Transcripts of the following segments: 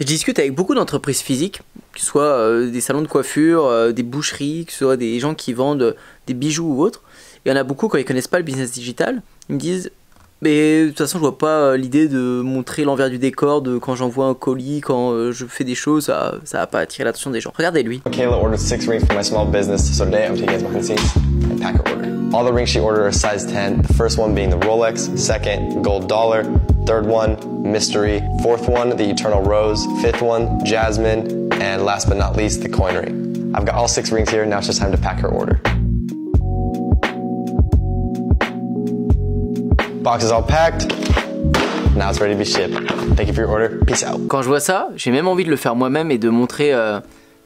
Je discute avec beaucoup d'entreprises physiques, que ce soit des salons de coiffure, des boucheries, que ce soit des gens qui vendent des bijoux ou autres. Il y en a beaucoup quand ils connaissent pas le business digital, ils me disent mais de toute façon je vois pas l'idée de montrer l'envers du décor de quand j'envoie un colis, quand je fais des choses, ça va pas attirer l'attention des gens. Regardez lui. Kayla ordered 6 rings for my small business, so today I'm taking as behind the scenes and pack her order. All the rings she ordered are size 10, the first one being the Rolex, second, gold dollar, third one, mystery, fourth one, the eternal rose, fifth one, jasmine, and last but not least, the coin ring. I've got all 6 rings here, now it's just time to pack her order. Box is all packed. Now it's ready to be shipped. Thank you for your order. Peace out. Quand je vois ça, j'ai même envie de le faire moi-même et de montrer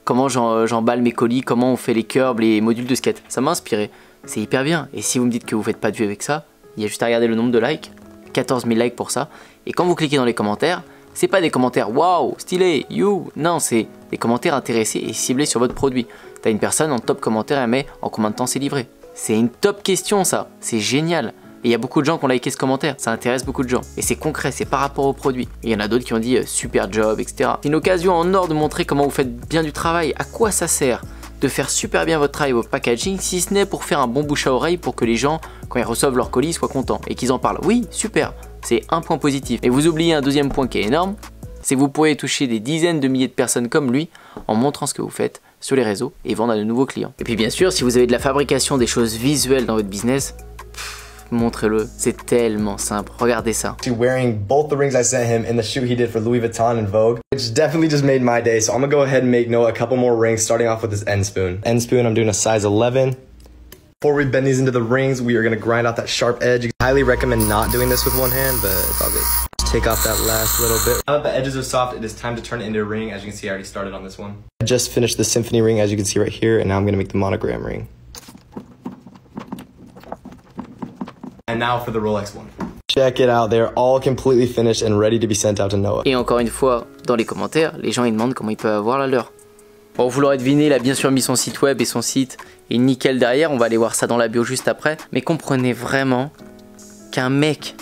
comment j'emballe mes colis, comment on fait les curbs, les modules de skate. Ça m'a inspiré. C'est hyper bien. Et si vous me dites que vous faites pas de vue avec ça, il y a juste à regarder le nombre de likes. 14 000 likes pour ça. Et quand vous cliquez dans les commentaires, c'est pas des commentaires waouh, stylé, you. Non, c'est des commentaires intéressés et ciblés sur votre produit. T'as une personne en top commentaire, elle met en combien de temps c'est livré. C'est une top question ça. C'est génial. Et il y a beaucoup de gens qui ont liké ce commentaire, ça intéresse beaucoup de gens. Et c'est concret, c'est par rapport au produit. Et il y en a d'autres qui ont dit super job, etc. C'est une occasion en or de montrer comment vous faites bien du travail. À quoi ça sert de faire super bien votre travail, votre packaging, si ce n'est pour faire un bon bouche à oreille pour que les gens, quand ils reçoivent leur colis, soient contents et qu'ils en parlent. Oui, super, c'est un point positif. Et vous oubliez un deuxième point qui est énorme, c'est que vous pourrez toucher des dizaines de milliers de personnes comme lui en montrant ce que vous faites sur les réseaux et vendre à de nouveaux clients. Et puis bien sûr, si vous avez de la fabrication, des choses visuelles dans votre business, montrez-le, c'est tellement simple, regardez ça. Wearing both the rings I sent him in the shoot he did for Louis Vuitton and Vogue, which definitely just made my day. So I'm gonna go ahead and make Noah a couple more rings, starting off with this end spoon. End spoon, I'm doing a size 11. Before we bend these into the rings, we are gonna grind out that sharp edge. I highly recommend not doing this with one hand, but it's all good. Just take off that last little bit. Now that the edges are soft, it is time to turn it into a ring. As you can see, I already started on this one. I just finished the symphony ring, as you can see right here, and now I'm gonna make the monogram ring. And now for the Rolex one. Check it out, they're all completely finished and ready to be sent out to Noah. Et encore une fois, dans les commentaires, les gens ils demandent comment ils peuvent avoir la leur. Bon, vous l'aurez deviné, il a bien sûr mis son site web et son site est nickel derrière, on va aller voir ça dans la bio juste après. Mais comprenez vraiment qu'un mec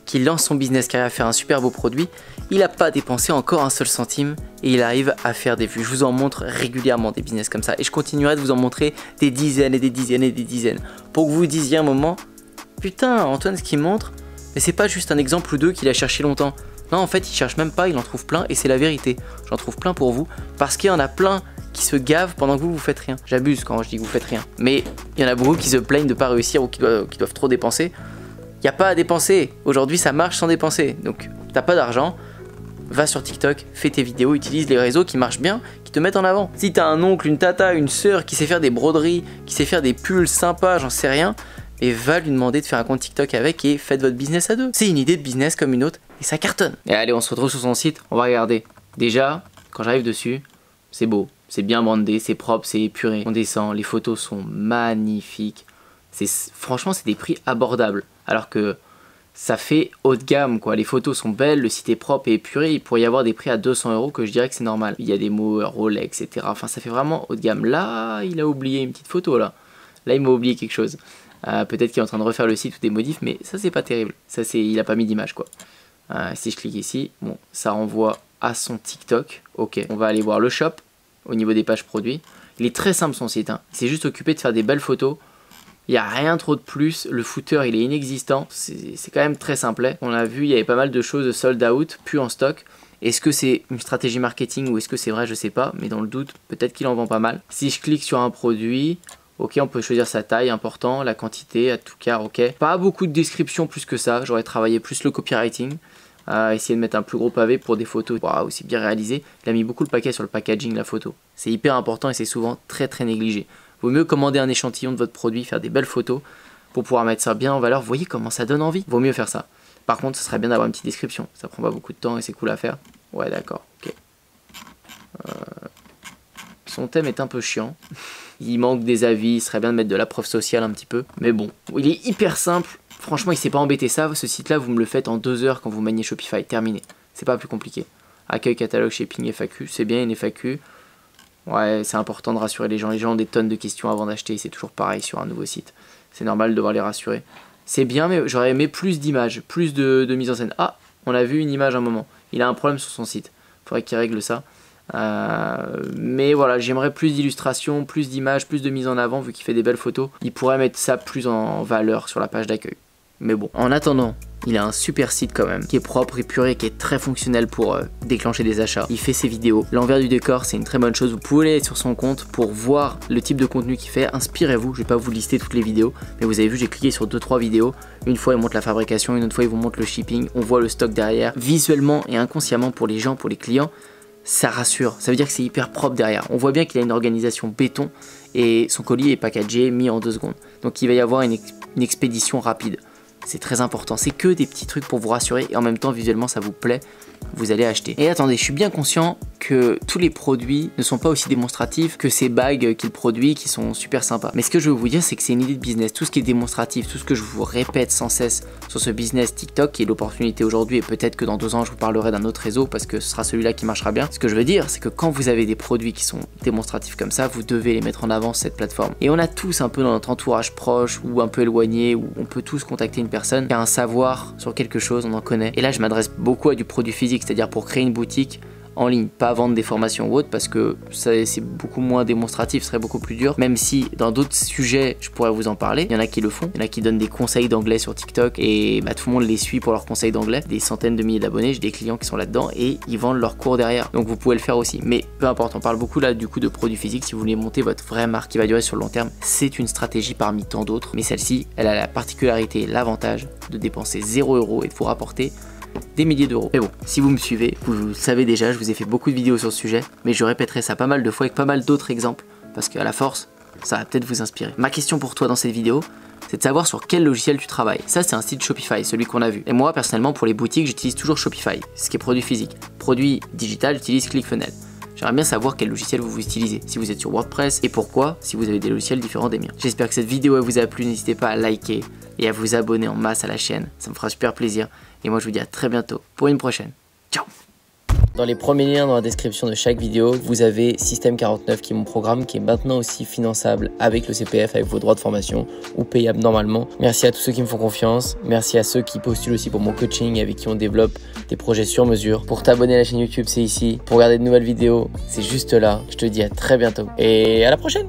qui lance son business, qui arrive à faire un super beau produit, il n'a pas dépensé encore un seul centime et il arrive à faire des vues. Je vous en montre régulièrement des business comme ça et je continuerai de vous en montrer des dizaines et des dizaines et des dizaines pour que vous vous disiez un moment, putain, Antoine, ce qu'il montre, mais c'est pas juste un exemple ou deux qu'il a cherché longtemps. Non, en fait, il cherche même pas, il en trouve plein et c'est la vérité. J'en trouve plein pour vous parce qu'il y en a plein qui se gavent pendant que vous faites rien. J'abuse quand je dis que vous faites rien. Mais il y en a beaucoup qui se plaignent de pas réussir ou qui doivent trop dépenser. Il n'y a pas à dépenser. Aujourd'hui, ça marche sans dépenser. Donc, t'as pas d'argent, va sur TikTok, fais tes vidéos, utilise les réseaux qui marchent bien, qui te mettent en avant. Si t'as un oncle, une tata, une sœur qui sait faire des broderies, qui sait faire des pulls sympas, j'en sais rien, et va lui demander de faire un compte TikTok avec et faites votre business à deux. C'est une idée de business comme une autre et ça cartonne. Et allez, on se retrouve sur son site, on va regarder. Déjà, quand j'arrive dessus, c'est beau, c'est bien brandé, c'est propre, c'est épuré. On descend, les photos sont magnifiques. Franchement, c'est des prix abordables. Alors que ça fait haut de gamme, quoi. Les photos sont belles, le site est propre et épuré. Il pourrait y avoir des prix à 200 € que je dirais que c'est normal. Il y a des mots Rolex, etc. Enfin, ça fait vraiment haut de gamme. Là, il a oublié une petite photo, là. Là, il m'a oublié quelque chose. Peut-être qu'il est en train de refaire le site ou des modifs, mais ça c'est pas terrible. Ça il a pas mis d'image quoi. Si je clique ici, bon, ça renvoie à son TikTok. Ok, on va aller voir le shop au niveau des pages produits. Il est très simple son site. Hein. C'est juste occupé de faire des belles photos. Il n'y a rien trop de plus. Le footer il est inexistant. C'est quand même très simple. On a vu, il y avait pas mal de choses sold out, plus en stock. Est-ce que c'est une stratégie marketing ou est-ce que c'est vrai, je sais pas. Mais dans le doute, peut-être qu'il en vend pas mal. Si je clique sur un produit. Ok, on peut choisir sa taille, important, la quantité, à tout quart, ok. Pas beaucoup de description plus que ça, j'aurais travaillé plus le copywriting. Essayer de mettre un plus gros pavé pour des photos aussi bien réalisées. Il a mis beaucoup le paquet sur le packaging, la photo. C'est hyper important et c'est souvent très négligé. Vaut mieux commander un échantillon de votre produit, faire des belles photos pour pouvoir mettre ça bien en valeur. Vous voyez comment ça donne envie. Vaut mieux faire ça. Par contre, ce serait bien d'avoir une petite description. Ça prend pas beaucoup de temps et c'est cool à faire. Ouais, d'accord, ok. Son thème est un peu chiant. Il manque des avis, il serait bien de mettre de la preuve sociale un petit peu. Mais bon, il est hyper simple. Franchement, il s'est pas embêté ça. Ce site-là, vous me le faites en 2 heures quand vous maniez Shopify. Terminé. C'est pas plus compliqué. Accueil, catalogue, shipping, FAQ. C'est bien une FAQ. Ouais, c'est important de rassurer les gens. Les gens ont des tonnes de questions avant d'acheter. C'est toujours pareil sur un nouveau site. C'est normal de devoir les rassurer. C'est bien, mais j'aurais aimé plus d'images, plus de mise en scène. Ah, on a vu une image à un moment. Il a un problème sur son site. Faudrait qu'il règle ça. Mais voilà, j'aimerais plus d'illustrations, plus d'images, plus de mise en avant vu qu'il fait des belles photos. Il pourrait mettre ça plus en valeur sur la page d'accueil. Mais bon, en attendant, il a un super site quand même, qui est propre, épuré, qui est très fonctionnel pour déclencher des achats. Il fait ses vidéos. L'envers du décor, c'est une très bonne chose. Vous pouvez aller sur son compte pour voir le type de contenu qu'il fait. Inspirez-vous, je vais pas vous lister toutes les vidéos, mais vous avez vu, j'ai cliqué sur 2-3 vidéos. Une fois, il montre la fabrication, une autre fois, il vous montre le shipping. On voit le stock derrière. Visuellement et inconsciemment pour les gens, pour les clients, ça rassure. Ça veut dire que c'est hyper propre derrière. On voit bien qu'il a une organisation béton et son colis est packagé, mis en 2 secondes. Donc il va y avoir une expédition rapide. C'est très important, c'est que des petits trucs pour vous rassurer et en même temps visuellement ça vous plaît, vous allez acheter. Et attendez, je suis bien conscient que tous les produits ne sont pas aussi démonstratifs que ces bagues qu'il produit qui sont super sympas. Mais ce que je veux vous dire, c'est que c'est une idée de business. Tout ce qui est démonstratif, tout ce que je vous répète sans cesse sur ce business TikTok qui est l'opportunité aujourd'hui et peut-être que dans 2 ans je vous parlerai d'un autre réseau parce que ce sera celui-là qui marchera bien. Ce que je veux dire, c'est que quand vous avez des produits qui sont démonstratifs comme ça, vous devez les mettre en avant sur cette plateforme. Et on a tous un peu dans notre entourage proche ou un peu éloigné où on peut tous contacter une personne qui a un savoir sur quelque chose, on en connaît. Et là, je m'adresse beaucoup à du produit physique, c'est-à-dire pour créer une boutique en ligne, pas vendre des formations ou autre parce que c'est beaucoup moins démonstratif, ce serait beaucoup plus dur, même si dans d'autres sujets je pourrais vous en parler. Il y en a qui le font, il y en a qui donnent des conseils d'anglais sur TikTok et tout le monde les suit pour leurs conseils d'anglais, des centaines de milliers d'abonnés, j'ai des clients qui sont là-dedans et ils vendent leurs cours derrière, donc vous pouvez le faire aussi. Mais peu importe, on parle beaucoup là du coup de produits physiques. Si vous voulez monter votre vraie marque qui va durer sur le long terme, c'est une stratégie parmi tant d'autres, mais celle-ci elle a la particularité, l'avantage de dépenser 0 € et de vous rapporter des milliers d'euros. Mais bon, si vous me suivez, vous savez déjà, je vous ai fait beaucoup de vidéos sur ce sujet, mais je répéterai ça pas mal de fois avec pas mal d'autres exemples, parce qu'à la force, ça va peut-être vous inspirer. Ma question pour toi dans cette vidéo, c'est de savoir sur quel logiciel tu travailles. Ça, c'est un site Shopify, celui qu'on a vu. Et moi, personnellement, pour les boutiques, j'utilise toujours Shopify, ce qui est produit physique. Produit digital, j'utilise ClickFunnels. J'aimerais bien savoir quel logiciel vous utilisez, si vous êtes sur WordPress et pourquoi, si vous avez des logiciels différents des miens. J'espère que cette vidéo vous a plu, n'hésitez pas à liker et à vous abonner en masse à la chaîne, ça me fera super plaisir. Et moi je vous dis à très bientôt pour une prochaine. Ciao! Dans les premiers liens dans la description de chaque vidéo, vous avez Système 49 qui est mon programme qui est maintenant aussi finançable avec le CPF, avec vos droits de formation ou payable normalement. Merci à tous ceux qui me font confiance. Merci à ceux qui postulent aussi pour mon coaching et avec qui on développe des projets sur mesure. Pour t'abonner à la chaîne YouTube, c'est ici. Pour regarder de nouvelles vidéos, c'est juste là. Je te dis à très bientôt et à la prochaine!